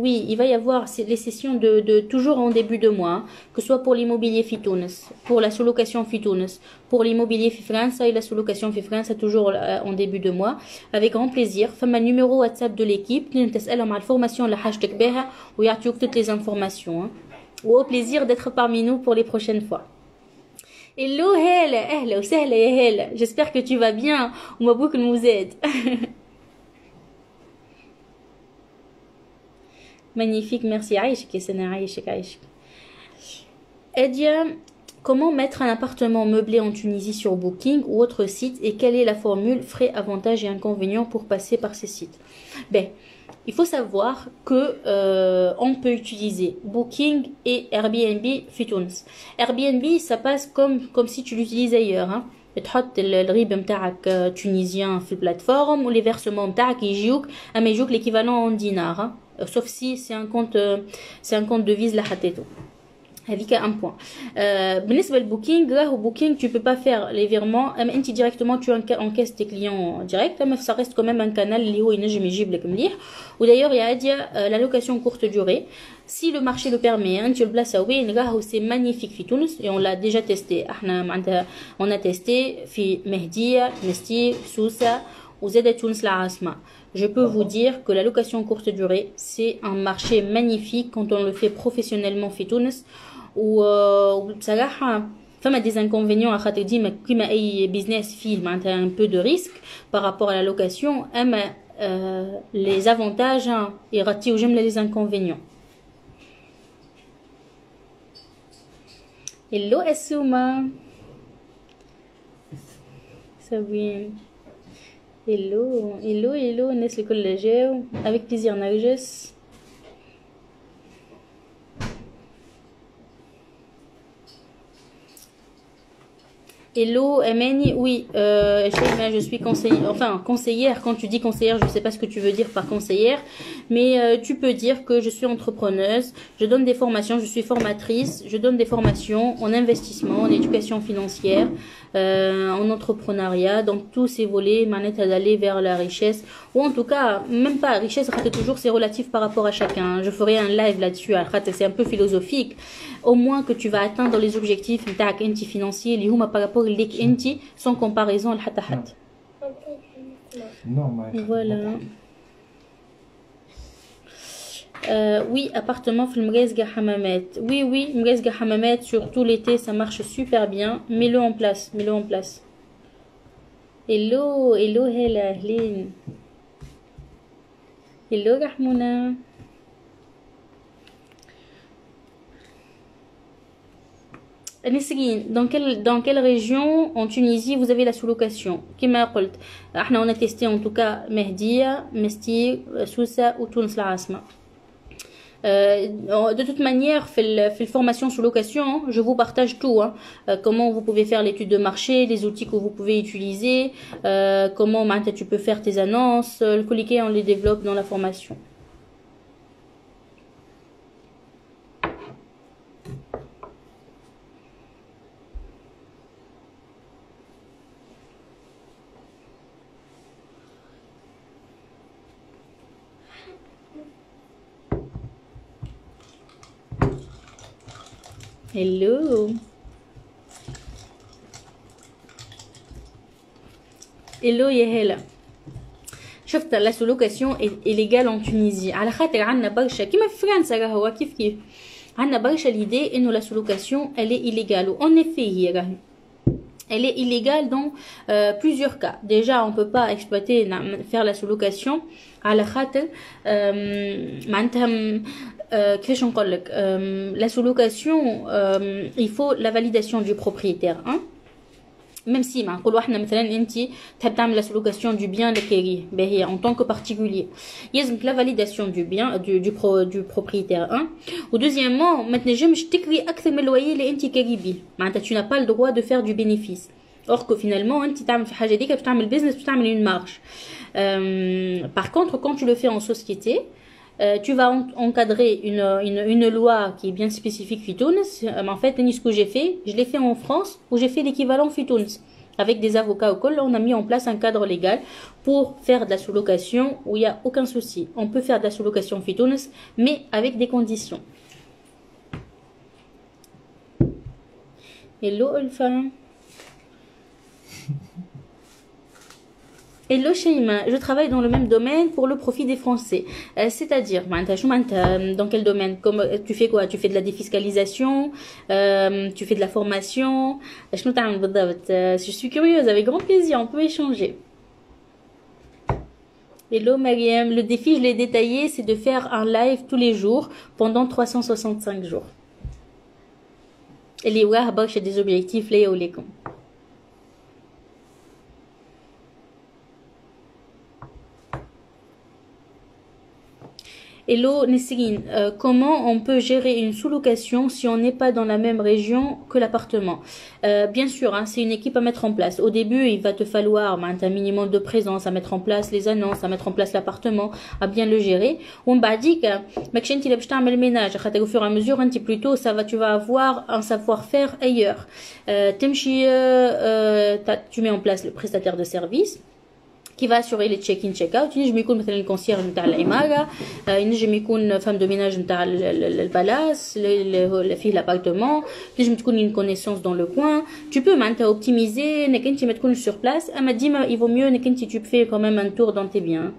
Oui, il va y avoir les sessions de toujours en début de mois, que ce soit pour l'immobilier Fitounes, pour la sous-location Fitounes, pour l'immobilier France et la sous-location France, toujours en début de mois. Avec grand plaisir. Femme un numéro WhatsApp de l'équipe. Nous t'as'alhom على الفورماسيون اللي حاجتك بها ويعطيوك toutes les informations. Au plaisir d'être parmi nous pour les prochaines fois. Hello Hela, ahla wa sahla ya Hela. J'espère que tu vas bien. ومبروك المزاد. Magnifique, merci. عايشك يا سنة, عايشك. Edia, comment mettre un appartement meublé en Tunisie sur Booking ou autre site et quelle est la formule frais, avantages et inconvénients pour passer par ces sites? Ben, il faut savoir que on peut utiliser Booking et Airbnb Fitounes. Airbnb, ça passe comme si tu l'utilises ailleurs. Hein. تحط الريب متاعك tunisien في البلاتفورم و les versements متاعك يجيوك اما يجوك l'équivalent en dinar. Hein. Sauf si c'est un compte devise اللي حطيته. هذيك un point. بالنسبة للبوكينج راهو بوكينج tu peux pas faire les virements اما انت directement tu encaisses tes clients direct اما ça reste quand même un canal اللي هو ينجم يجيب لك مليح. ودايوغ يا هادية la location courte durée si le marché le permet انت البلاصة وين راهو c'est magnifique في تونس et on l'a déjà testé. احنا معناتها on a testé في مهدية نستي سوسة وزادة تونس العاصمة. Je peux vous dire que la location courte durée c'est un marché magnifique quand on le fait professionnellement في تونس. وبصراحة فما des inconvénients خاطر ديما كيما اي بيزنس فيه معناتها un peu de risque par rapport à la location اما les avantages يغطيو جملة les inconvénients. Hello Assouma. صابرين. hello الناس الكل جاو avec plaisir نرجس. Hello Amani, oui, je suis conseillère, quand tu dis conseillère, je ne sais pas ce que tu veux dire par conseillère, mais tu peux dire que je suis entrepreneuse, je donne des formations, je suis formatrice, je donne des formations en investissement, en éducation financière, en entrepreneuriat, donc tous ces volets, manette d'aller vers la richesse, ou en tout cas, même pas richesse, toujours c'est relatif par rapport à chacun. Je ferai un live là-dessus, c'est un peu philosophique, au moins que tu vas atteindre les objectifs financiers, par rapport ليك انت sans comparaison لحتى حد. Voilà. Oui, appartement في المريزقة حمامات. Oui, مريزقة حمامات surtout l'été ça marche super bien. Mets-le en place. Hello هلا أهلين. Hello رحمونة. Nesrine, dans quelle région en Tunisie vous avez la sous-location? Comme قلت, on a testé en tout cas Mehdia, Mestir, Sousa ou Tunis العاصمة. De toute manière, fait formation sous location, je vous partage tout. Comment vous pouvez faire l'étude de marché, les outils que vous pouvez utiliser, comment tu peux faire tes annonces, le colliquet on les développe dans la formation. Hello يا هلا. شفت la sous-location est illégale en Tunisie على خاطر عندنا برشا كيما في فرنسا راهو كيف عندنا برشا l'idée انه la sous-location elle est illégale. En effet هي راهي elle est illégale dans plusieurs cas. Déjà on peut pas exploiter faire la sous-location على خاطر معناتها كيفاش نقول لك la sous-location il faut la validation du propriétaire. Même si نقولوا احنا مثلا انت تحب تعمل la sous-location du bien لكيري باهي en tant que particulier يلزمك la validation du bien du propriétaire. و deuxièmement ما تنجمش تكري اكثر من الوية اللي انت كاري بيه معناتها tu n'as pas le droit de faire du bénéfice. Or que finalement انت تعمل في حاجه ديك باش تعمل business باش تعمل une marge. Par contre quand tu le fais en société tu vas encadrer une loi qui est bien spécifique في تونس. En fait, ce que j'ai fait, je l'ai fait en France où j'ai fait l'équivalent في تونس. Avec des avocats au col, on a mis en place un cadre légal pour faire de la sous-location où il n'y a aucun souci. On peut faire de la sous-location في تونس, mais avec des conditions. Hello Ulfa. Hello Sheima, je travaille dans le même domaine pour le profit des Français. C'est-à-dire, dans quel domaine? Tu fais quoi? Tu fais de la défiscalisation, tu fais de la formation. Je suis curieuse, avec grand plaisir, on peut échanger. Hello Mariam, le défi, je l'ai détaillé, c'est de faire un live tous les jours pendant 365 jours. Et les wahba, j'ai des objectifs, les olékom. Hello Nesrine, comment on peut gérer une sous-location si on n'est pas dans la même région que l'appartement? Bien sûr, hein, c'est une équipe à mettre en place. Au début, il va te falloir un minimum de présence, à mettre en place les annonces, à mettre en place l'appartement, à bien le gérer. On m'a dit que le ménage, au fur et à mesure, un petit plus tôt, tu vas avoir un savoir-faire ailleurs. Tu mets en place le prestataire de service qui va assurer les check-in check-out. ينجم يكون مثلا الكونسيرج نتاع العماره, ينجم يكون فام دو ميناج نتاع البلاص اللي فيه l'appartement, ينجم تكون une connaissance dans le coin. Tu peux معناتها optimiser انك انت ما تكونش sur place, اما ديما il vaut mieux انك انت tu fais quand même un tour dans tes biens.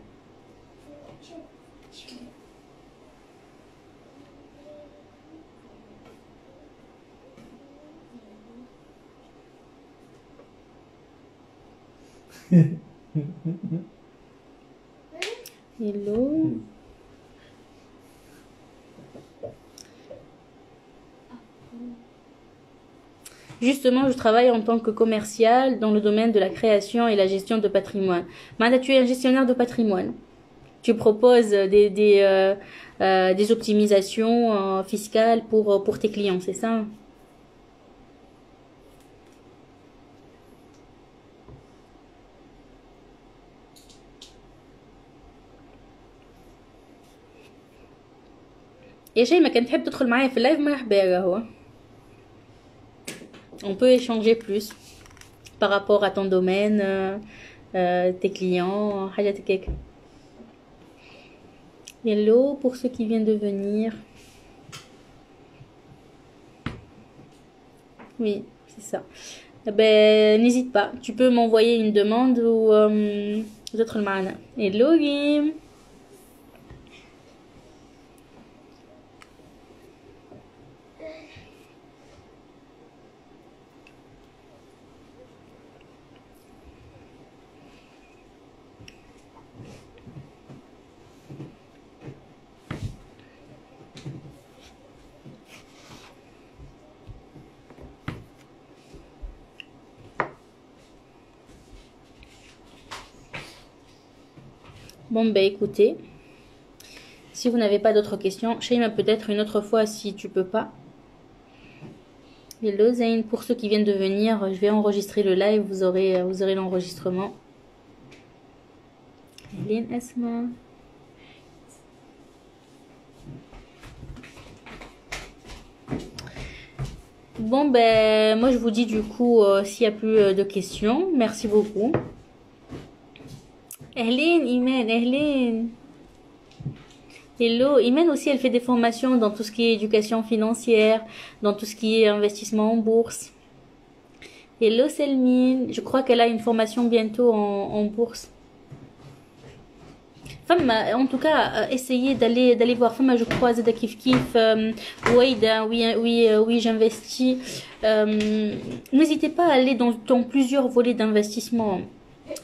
Hello. Justement, je travaille en tant que commercial dans le domaine de la création et la gestion de patrimoine. Manda, tu es un gestionnaire de patrimoine. Tu proposes des optimisations fiscales pour tes clients, c'est ça? يا شيء ما كان تحب تدخل معايا في اللايف مرحبا هو. On peut échanger plus par rapport à ton domaine, tes clients, حاجات هكاك. Hello pour ceux qui viennent de venir. Oui, c'est ça. Ben n'hésite pas, tu peux m'envoyer une demande ou تدخل معنا. Hello Game. Bon, ben écoutez, si vous n'avez pas d'autres questions, Shaima peut-être une autre fois si tu peux pas. Hello Zayn, pour ceux qui viennent de venir, je vais enregistrer le live, vous aurez l'enregistrement. Hélène Asma. Bon, ben moi je vous dis du coup, s'il n'y a plus de questions, merci beaucoup. Hélène, Imen, Hélène. Hello, Imen aussi, elle fait des formations dans tout ce qui est éducation financière, dans tout ce qui est investissement en bourse. Hello Selmine, je crois qu'elle a une formation bientôt en bourse. Femme, en tout cas, essayez d'aller voir. Femme, je crois, Zeda Kif Kif, oui, j'investis. N'hésitez pas à aller dans plusieurs volets d'investissement.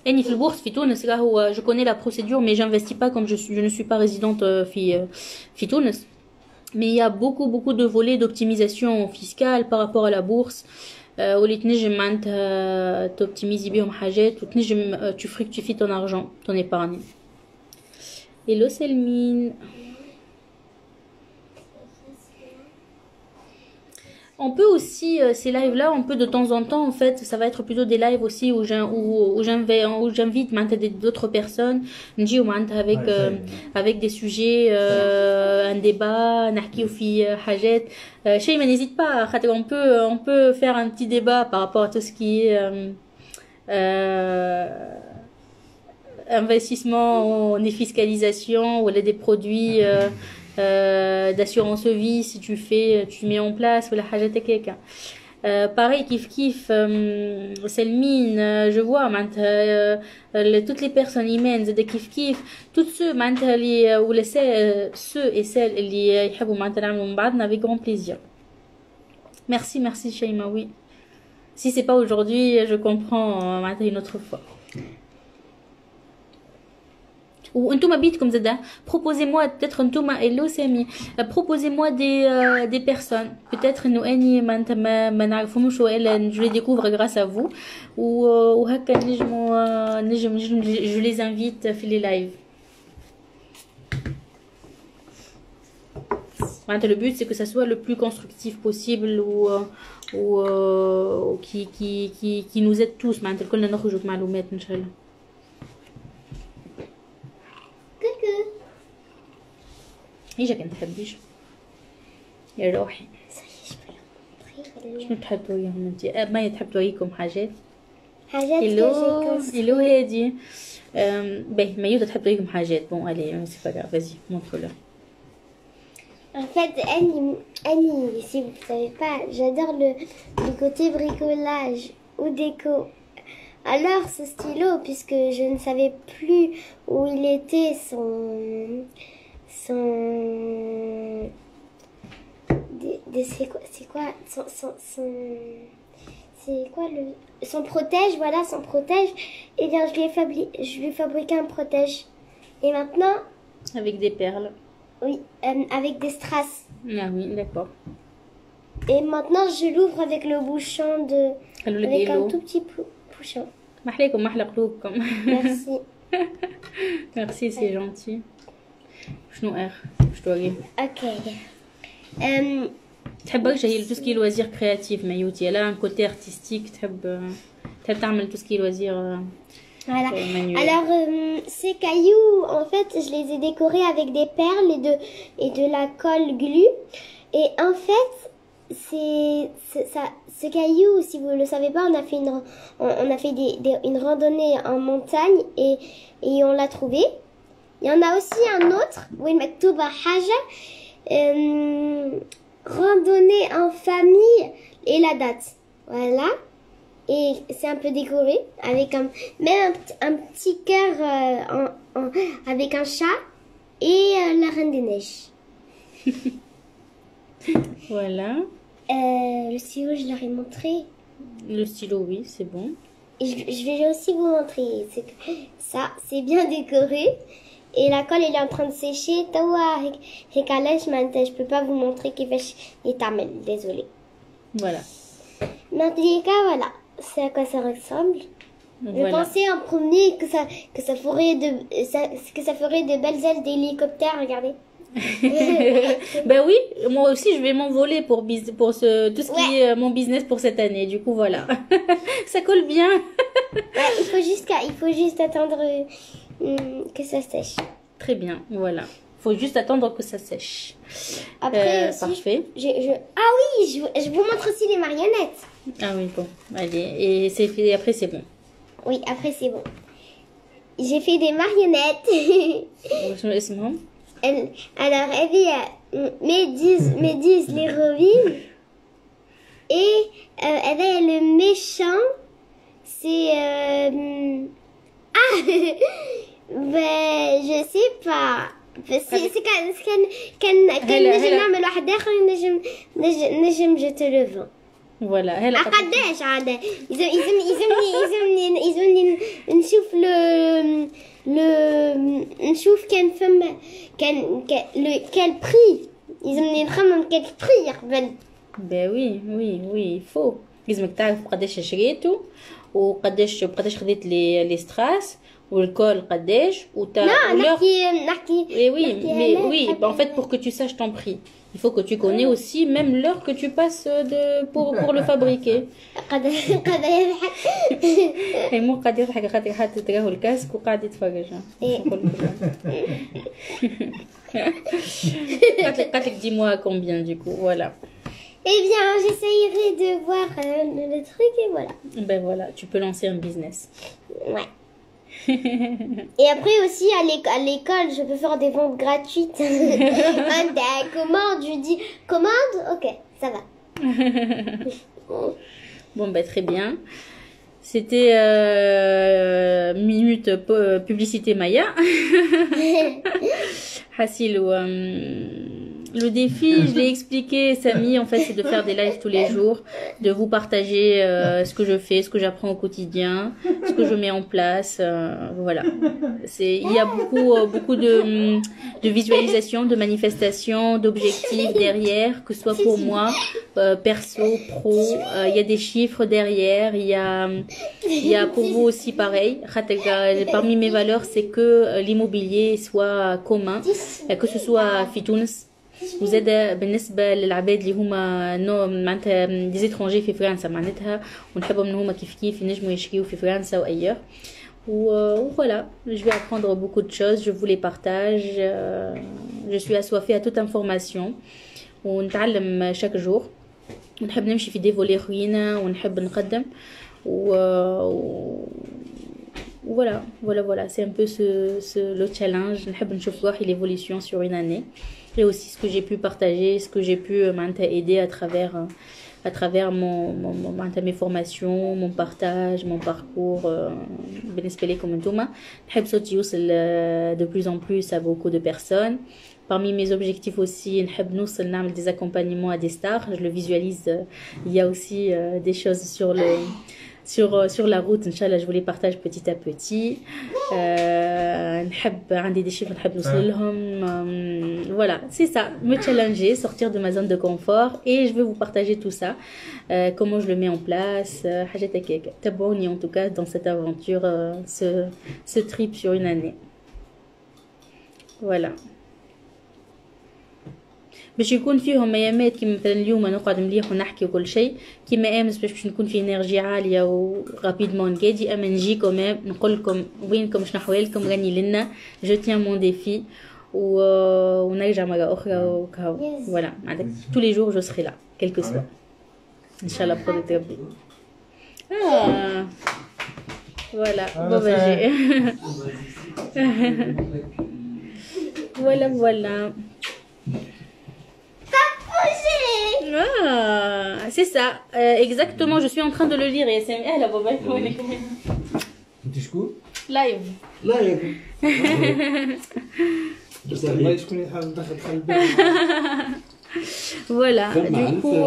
Je connais la procédure, mais j'investis pas comme je ne suis pas résidente fi Tunis. Mais il y a beaucoup de volets d'optimisation fiscale par rapport à la bourse. واللي تنجم معناتها تoptimiser بيهم حاجات وتنجم tu fructifies ton argent, ton épargne. Hello Selmine. On peut aussi, ces lives-là, on peut de temps en temps, en fait, ça va être plutôt des lives aussi où j'invite d'autres personnes, avec des sujets, un débat, نحكيو في حاجات. شيء ما n'hésite pas, on peut faire un petit débat par rapport à tout ce qui est investissement en défiscalisation ou des produits d'assurance vie si tu mets en place ou la حاجات هكاك. Pareil kif Selmine, je vois toutes les personnes humaines de kif tous ceux ou ceux et celles اللي يحبوا نعملوا مع بعضنا avec grand plaisir. Merci Shaima, oui. Si c'est pas aujourd'hui, je comprends une autre fois. Ou انتوما بيتكم زادا proposez-moi peut-être انتوما hello Sami proposez-moi des personnes peut-être انه اني ما نعرفهمش والا je les découvre grâce à vous وهكا نجم je les invite في les lives. Le but c'est que ça soit le plus constructif possible ou qui nous aide tous. كلنا نخرجوا بمعلومات ان شاء الله. ايش كنت تحبيش يا روحي؟ شنو تحب توريهم انت؟ ما تحب توريكم حاجات اللو هادي باهي مايوتا تحب توريكم حاجات. بون الي سي با غراف فازي مونترو. En fait, Annie, si vous ne savez pas, j'adore le côté bricolage ou déco. Alors ce stylo, puisque je ne savais plus où il était son protège, voilà, son protège. Et bien je lui ai fabriqué un protège. Et maintenant avec des perles. Oui, avec des strass. Ah oui, d'accord. Et maintenant je l'ouvre avec le bouchon avec un tout petit bouchon. Merci. Merci, c'est gentil. شنو توري؟ Ok. تحب برشا هي tout ce qui est loisir créatif مايوتي. Elle a un côté artistique. تحب تعمل tout ce qui est loisir. Voilà. Alors ces cailloux, en fait, je les ai décorés avec des perles et de la colle glue. Et en fait, ce caillou, si vous le savez pas, on a fait une randonnée en montagne et on l'a trouvé. Il y en a aussi un autre, oui, Maktuba Haja, randonnée en famille et la date. Voilà. Et c'est un peu décoré avec un petit cœur avec un chat et la Reine des Neiges. Voilà. Le stylo, je leur ai montré. Le stylo, oui, c'est bon. Et je vais aussi vous montrer. Ça, c'est bien décoré. Et la colle, elle est en train de sécher. Je peux pas vous montrer qu'il fait désolé. Voilà. Mais en tous les cas, voilà. C'est à quoi ça ressemble. Voilà. Je pensais en premier que ça ferait de belles ailes d'hélicoptère, regardez. Ben oui, moi aussi je vais m'envoler pour tout ce qui est mon business pour cette année. Du coup voilà, ça colle bien. Ouais, il faut juste attendre que ça sèche. Très bien, voilà. Faut juste attendre que ça sèche. Après, parfait. Ah oui, je vous montre aussi les marionnettes. Ah oui, bon, allez. Et c'est fait, après c'est bon. Oui, après c'est bon. J'ai fait des marionnettes. Alors, elle est Méduse l'héroïne. Et elle est le méchant. C'est... Ah ben, je sais pas. بس كان نجم نعمل واحد اخر نجم je te le vends. Voilà. قداش عاد يلزمني نشوف نشوف كان فما quel prix يلزمني نخمم quel prix يقبل. Ben oui, il faut. لازمك تعرف قداش شريته وقداش خديت لي ستراس والكول قداش Non, نحكي Et oui, mais oui, en fait, pour que tu saches ton prix, il faut que tu connais aussi même l'heure que tu passes pour le fabriquer. قد يضحك. Et مو قاعد يضحك خاطر حاطط راهو الكاسك وقاعد يتفرج. قالت لك dis-moi combien du coup, voilà. Eh bien, j'essayerai de voir le truc et voilà. Ben voilà, tu peux lancer un business. Ouais. Et après aussi à l'école, je peux faire des ventes gratuites. Commande, je dis commande, ok, ça va. Bon ben très bien. C'était minute publicité Maya. Hassil, le défi, je l'ai expliqué, Samy, en fait, c'est de faire des lives tous les jours, de vous partager ce que je fais, ce que j'apprends au quotidien, ce que je mets en place. Voilà. Il y a beaucoup de visualisation, de manifestation, d'objectifs derrière, que ce soit pour moi, perso, pro. Il y a des chiffres derrière. Il y a pour vous aussi pareil. Parmi mes valeurs, c'est que l'immobilier soit commun, que ce soit في تونس وزادة بالنسبة للعباد اللي هما نوع معناتها دي زيترونجي في فرنسا معناتها ونحبهم ان هما كيف ينجموا يشريوا في فرنسا وايور voilà, je vais apprendre beaucoup de choses, je vous les partage, je suis assoiffée à toute information ونتعلم chaque jour ونحب نمشي في دي فولي خوينا ونحب نقدم voilà, c'est un peu le challenge. نحب نشوف روحي l'évolution sur une année et aussi ce que j'ai pu partager, ce que j'ai pu aider à travers mes formations, mon partage, mon parcours. بالنسبة لكم انتوما نحب صوتي يوصل de plus en plus à beaucoup de personnes. Parmi mes objectifs aussi, نحب نوصل نعمل des accompagnements à des stars. Je le visualise. Il y a aussi des choses sur la route, Inch'Allah, je vous les partage petit à petit. عندي des chiffres نحب نوصل لهم. Voilà, c'est ça, me challenger, sortir de ma zone de confort et je vais vous partager tout ça. Comment je le mets en place. حاجات هكاك. تابعوني en tout cas dans cette aventure, ce trip sur une année. Voilà. باش يكون فيهم ايامات كيما مثلا اليوم نقعد مليح ونحكي وكل شيء كيما امس باش نكون في انرجي عاليه ورابيدمون نقادي اما نجي كمان نقول لكم وينكم شنو احوالكم غني لنا جو تيان مون ديفي ونرجع مره اخرى وكهو فوالا عندك tous les jours je serai là quel que soit ان شاء الله بقدرة ربي voilà بابا جي voilà Ah, c'est ça, exactement, je suis en train de le lire et c'est là baba انت شكون؟ live لايف والله شكون يحاول دخل voilà du coup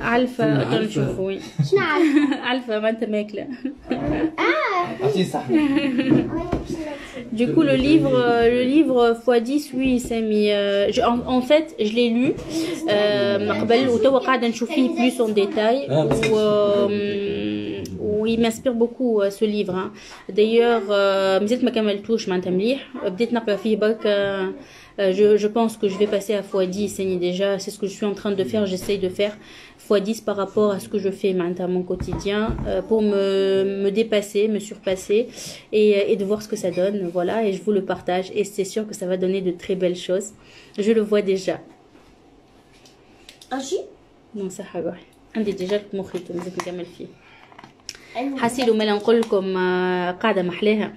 عالفة نشوفوا وين شنو عارفة؟ عالفة ما انت ماكلة عطيه صحن Du coup, le livre x10, oui, c'est mis. En fait, je l'ai lu. قبل وتوا قاعدة نشوف فيه plus en détail. Il m'inspire beaucoup ce livre. Hein. D'ailleurs, مازلت ما كملتوش معناتها مليح. بديت نقرا فيه برك. Je pense que je vais passer à x10 déjà. C'est ce que je suis en train de faire. J'essaye de faire x10 par rapport à ce que je fais maintenant à mon quotidien pour me dépasser, me surpasser et de voir ce que ça donne. Voilà, et je vous le partage. Et c'est sûr que ça va donner de très belles choses. Je le vois déjà. Un jus? Non, ça va. عندي déjà مخيط مازلت نكمل فيه. حسيل وما نقول لكم قاعدة محلاها.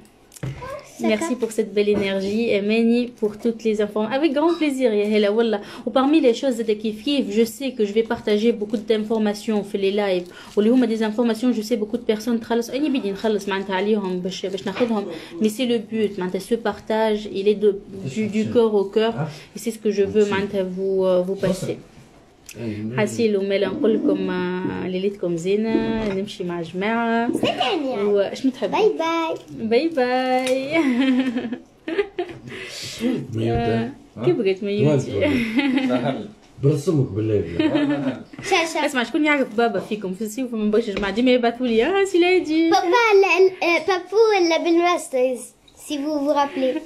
Merci pour cette belle énergie et Mani pour toutes les informations. Avec grand plaisir, Yahela, wallah. Ou parmi les choses de Kif, je sais que je vais partager beaucoup d'informations sur les lives. Ou les des informations, je sais beaucoup de personnes خلص أي بدي نخلص معناتها عليهم باش ناخذهم. Mais c'est le but, معناتها ce partage, il est du cœur au cœur et c'est ce que je veux معناتها vous passer. حسيل ومالا نقول لكم ليلتكم زينه نمشي مع جماعه واش متحب باي باي باي باي كبرت ميوتي برسمك بالله. شاشة. اسمع شكون يعرف بابا فيكم في الصيف وما بغيتش جماعه ديما يبعثوا لي سيلادي بابا بابو ولا بالماسترز سي فو vous rappelez.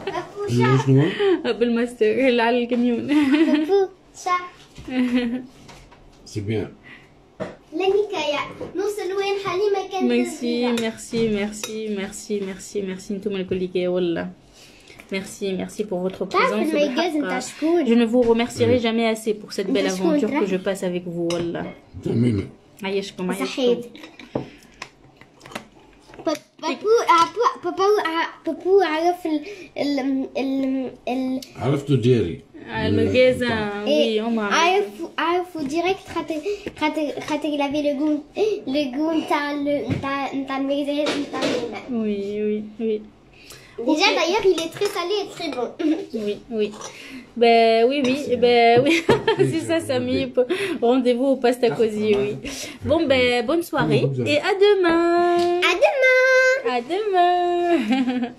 بابو شا. شنو؟ بالماستر اللي على الكاميون. بابو شا. سي بيان. لنكايا نوصل وين حليمة كانت. ميرسي ميرسي ميرسي ميرسي ميرسي ميرسي نتوما الكل كي والله. Merci pour votre présence. Je ne vous remercierai jamais assez pour cette belle aventure que je passe avec vous. Wallah. عايشكم عايشكم. بابو عرف عرفتو ديري المجازة. وي هما عرفوا ديريكت خاطر il avait le goût نتاع المجازات نتاع الماء. Oui oui. Déjà d'ailleurs il est très salé et très bon. Oui. Oui. C'est ça Samy. Rendez-vous au Pasta Cosy, oui. Bon bonne soirée et à demain. À demain. À demain.